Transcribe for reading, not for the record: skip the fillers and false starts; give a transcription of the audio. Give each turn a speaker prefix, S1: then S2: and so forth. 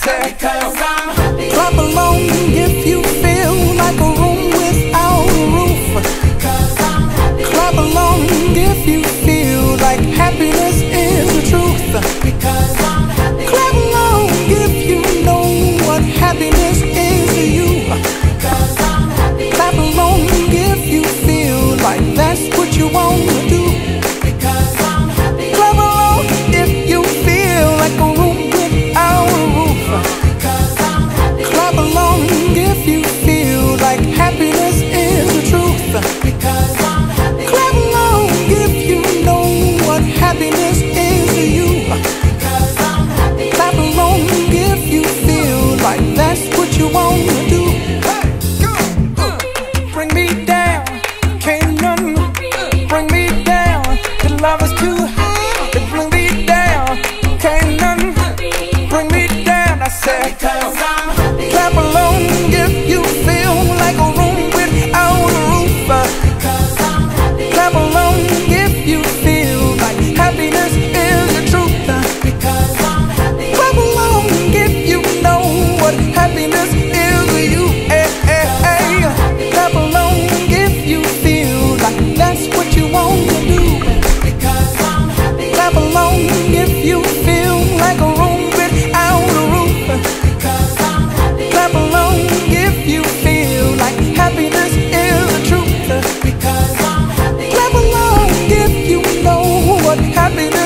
S1: said,
S2: because I'm happy.
S1: clap along if you feel like a room without a roof.
S2: Because I'm happy.
S1: Clap along if you feel like happiness is the truth.
S2: Because I'm happy.
S1: Clap along if you know what happiness is to you.
S2: Because I'm happy.
S1: Clap along if you feel like that's what you want to do.
S2: Because I'm happy.
S1: Clap along if you feel like a room without a roof.
S2: Because I'm happy.
S1: Clap along if you feel like happiness is the truth.
S2: Because I'm happy.
S1: Clap along if you know what happiness is to you.
S2: Because I'm happy.
S1: Clap along if you feel like that's what you want to do. Bring me down, can't none bring me down. The love is too high to bring me down. Can't none bring me down. I said,
S2: Because I'm happy.
S1: clap along if you feel like a room without a roof.
S2: Because I'm happy.
S1: Clap along if you feel like happiness is the truth.
S2: Because I'm happy.
S1: Clap along if you know what happiness is to you. Clap along if you feel like that's what you want to do.
S2: Because I'm happy.
S1: Clap along if you feel like a room without a roof.
S2: Because I'm happy.
S1: Clap along if you feel like happiness is the truth.
S2: Because I'm happy.
S1: Clap along if you know what happiness